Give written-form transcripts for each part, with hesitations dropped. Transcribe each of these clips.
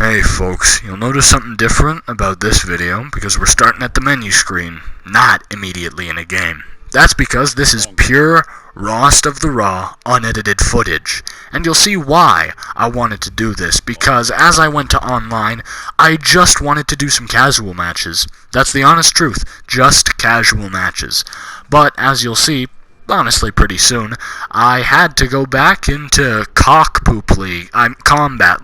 Hey folks, you'll notice something different about this video because we're starting at the menu screen, not immediately in a game. That's because this is pure, rawest of the raw, unedited footage. And you'll see why I wanted to do this, because as I went to online, I just wanted to do some casual matches. That's the honest truth, just casual matches. But as you'll see, honestly pretty soon, I had to go back into Combat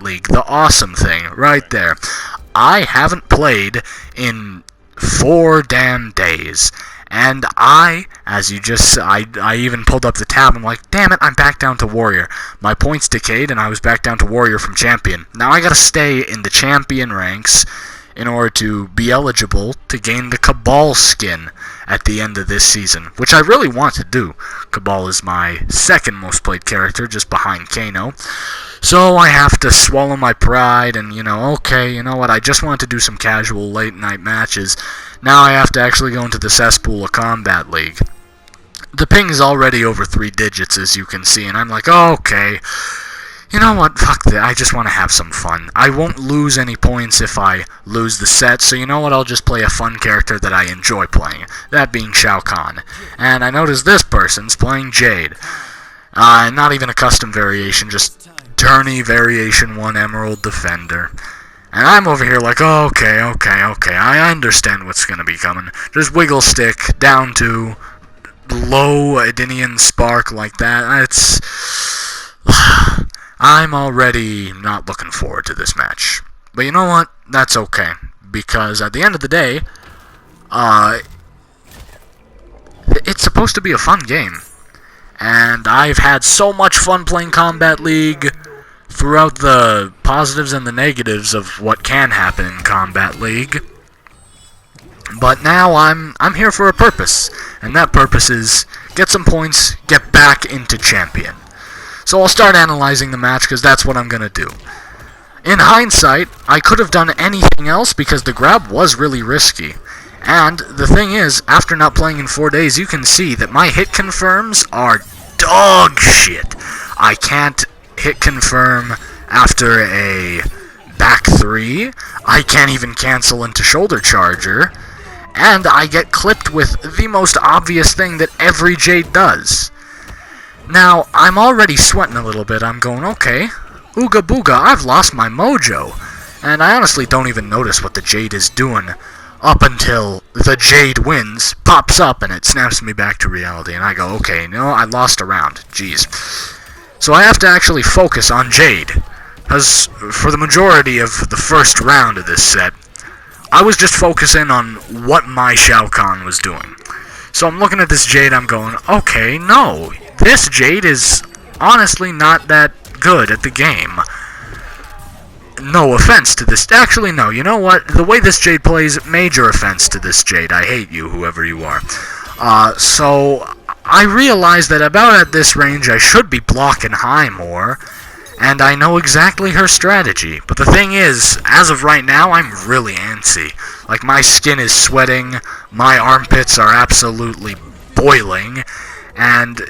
League, the awesome thing, right there. I haven't played in 4 damn days. And I even pulled up the tab, I'm like, damn it, I'm back down to Warrior. My points decayed, and I was back down to Warrior from Champion. Now I gotta stay in the Champion ranks in order to be eligible to gain the Cabal skin at the end of this season, which I really want to do. Cabal is my second most played character, just behind Kano. So I have to swallow my pride and, okay, you know what, I just want to do some casual late night matches. Now I have to actually go into the cesspool of Combat League. The ping is already over 3 digits, as you can see, and I'm like, okay, you know what, fuck that, I just want to have some fun. I won't lose any points if I lose the set, so you know what, I'll just play a fun character that I enjoy playing, that being Shao Kahn. And I notice this person's playing Jade. Not even a custom variation, just tourney variation 1 Emerald Defender. And I'm over here like, okay, I understand what's gonna be coming. Just wiggle stick down to low Adinian Spark like that. I'm already not looking forward to this match. But you know what? That's okay. Because at the end of the day, it's supposed to be a fun game. And I've had so much fun playing Combat League throughout the positives and the negatives of what can happen in Combat League. But now I'm here for a purpose. And that purpose is get some points, get back into Champion. So I'll start analyzing the match, because that's what I'm going to do. In hindsight, I could have done anything else because the grab was really risky. And the thing is, after not playing in 4 days, you can see that my hit confirms are dog shit. I can't hit confirm after a back 3. I can't even cancel into shoulder charger. And I get clipped with the most obvious thing that every Jade does. Now, I'm already sweating a little bit. I'm going, okay, ooga booga, I've lost my mojo. And I honestly don't even notice what the Jade is doing up until the Jade wins, pops up, and it snaps me back to reality. And I go, okay, I lost a round. Jeez. So I have to actually focus on Jade. Because for the majority of the first round of this set, I was just focusing on what my Shao Kahn was doing. So I'm looking at this Jade, I'm going, okay, no. This Jade is honestly not that good at the game. No offense to this. Actually, no. You know what? The way this Jade plays, major offense to this Jade. I hate you, whoever you are. So I realized that about at this range, I should be blocking high more. And I know exactly her strategy. But the thing is, as of right now, I'm really antsy. Like, my skin is sweating. My armpits are absolutely boiling. And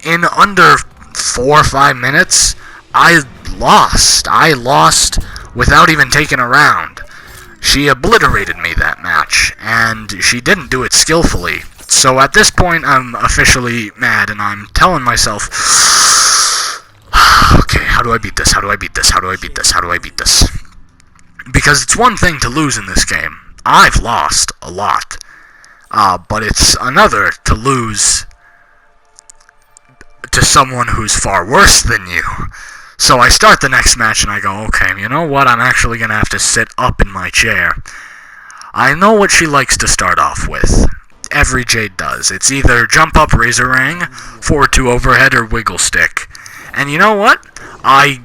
in under 4 or 5 minutes, I lost. I lost without even taking a round. She obliterated me that match, and she didn't do it skillfully. So at this point, I'm officially mad, and I'm telling myself, okay, how do I beat this? How do I beat this? How do I beat this? How do I beat this? Because it's one thing to lose in this game. I've lost a lot. But it's another to lose to someone who's far worse than you. So I start the next match and I go, okay, you know what, I'm actually going to have to sit up in my chair. I know what she likes to start off with. Every Jade does. It's either jump up Razorang, forward 2 overhead, or wiggle stick. And you know what? I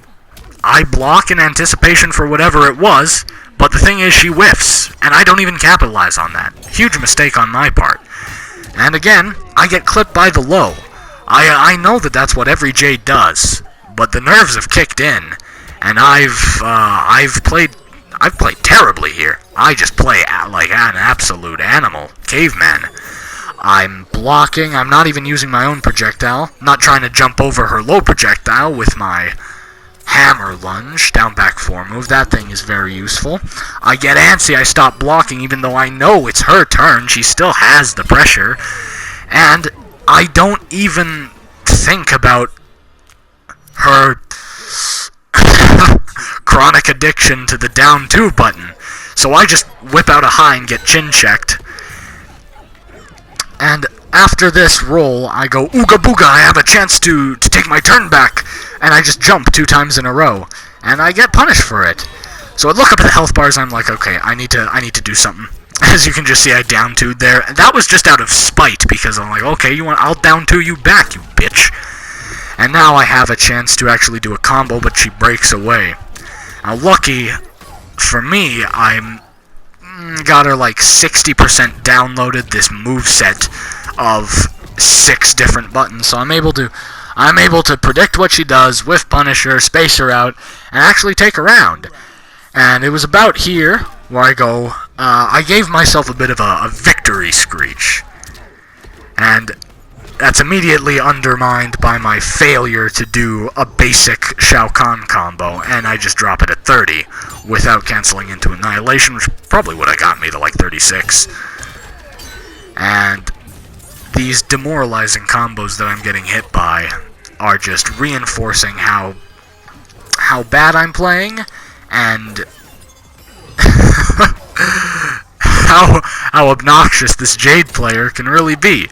block in anticipation for whatever it was, but the thing is she whiffs, and I don't even capitalize on that. Huge mistake on my part. And again, I get clipped by the low. I know that that's what every Jade does, but the nerves have kicked in, and I've played terribly here. I just play like an absolute animal, caveman. I'm blocking. I'm not even using my own projectile. Not trying to jump over her low projectile with my hammer lunge, down back 4 move. That thing is very useful. I get antsy, I stop blocking even though I know it's her turn. She still has the pressure. And I don't even think about her chronic addiction to the down 2 button. So I just whip out a high and get chin checked. And after this roll, I go, ooga booga, I have a chance to take my turn back. And I just jump 2 times in a row. And I get punished for it. So I look up at the health bars, I'm like, okay, I need to do something. As you can just see, I down 2'd there. And that was just out of spite, because I'm like, okay, I'll down 2 you back, you bitch. And now I have a chance to actually do a combo, but she breaks away. Now, lucky for me, I'm got her like 60% downloaded, this moveset of 6 different buttons, so I'm able to predict what she does, whiff punish her, space her out, and actually take her round. And it was about here where I go, I gave myself a bit of a victory screech. And that's immediately undermined by my failure to do a basic Shao Kahn combo, and I just drop it at 30 without canceling into Annihilation, which probably would have got me to like 36. And these demoralizing combos that I'm getting hit by are just reinforcing how bad I'm playing, and how obnoxious this Jade player can really be.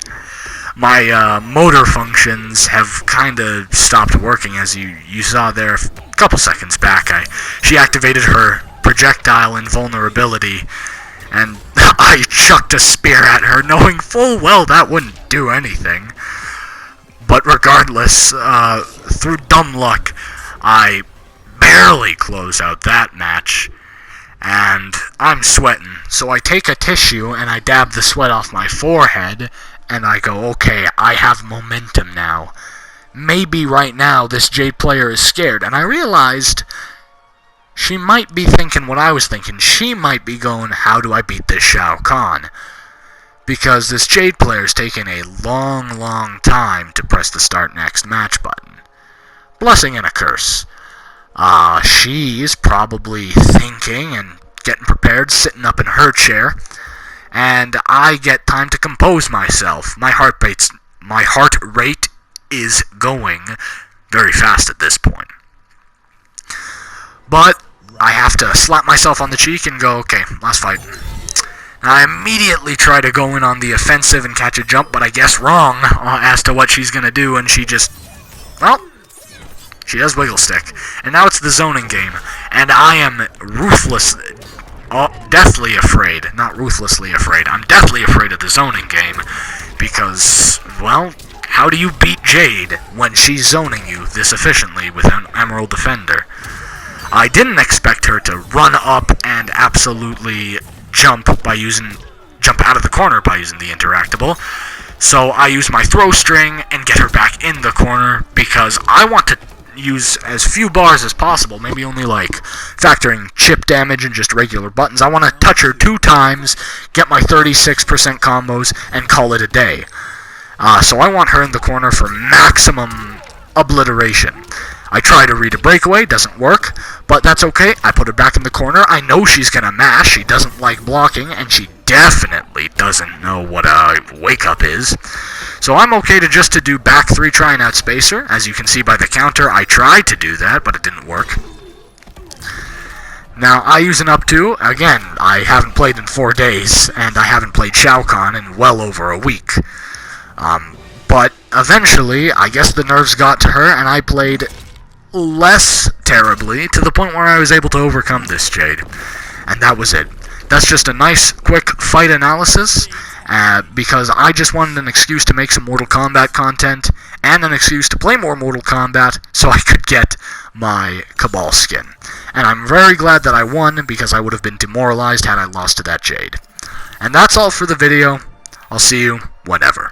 My motor functions have kind of stopped working, as you saw there a couple seconds back. She activated her projectile invulnerability, and I chucked a spear at her, knowing full well that wouldn't do anything. But regardless, through dumb luck, I barely close out that match, and I'm sweating. So I take a tissue and I dab the sweat off my forehead, and I go, okay, I have momentum now. Maybe right now this Jade player is scared. And I realized she might be thinking what I was thinking. She might be going, how do I beat this Shao Kahn? Because this Jade player is taking a long time to press the start next match button. Blessing and a curse. She's probably thinking and getting prepared, sitting up in her chair. And I get time to compose myself. My heart rate is going very fast at this point. But I have to slap myself on the cheek and go, okay, last fight. And I immediately try to go in on the offensive and catch a jump, but I guess wrong as to what she's going to do, and she just, well, she does wiggle stick. And now it's the zoning game, and I am deathly afraid, not ruthlessly afraid, I'm deathly afraid of the zoning game, because, well, how do you beat Jade when she's zoning you this efficiently with an Emerald Defender? I didn't expect her to run up and absolutely jump out of the corner by using the interactable, so I use my throw string and get her back in the corner, because I want to use as few bars as possible, maybe only like factoring chip damage and just regular buttons. I want to touch her 2 times, get my 36% combos, and call it a day. So I want her in the corner for maximum obliteration. I try to read a breakaway, doesn't work, but that's okay. I put her back in the corner. I know she's gonna mash, she doesn't like blocking, and she definitely doesn't know what a wake-up is. So I'm okay to do back 3 try and out spacer. As you can see by the counter, I tried to do that, but it didn't work. Now, I use an up 2. Again, I haven't played in 4 days, and I haven't played Shao Kahn in well over a week. But eventually, I guess the nerves got to her, and I played less terribly, to the point where I was able to overcome this Jade. And that was it. That's just a nice, quick fight analysis, because I just wanted an excuse to make some Mortal Kombat content, and an excuse to play more Mortal Kombat, so I could get my Cabal skin. And I'm very glad that I won, because I would have been demoralized had I lost to that Jade. And that's all for the video. I'll see you whenever.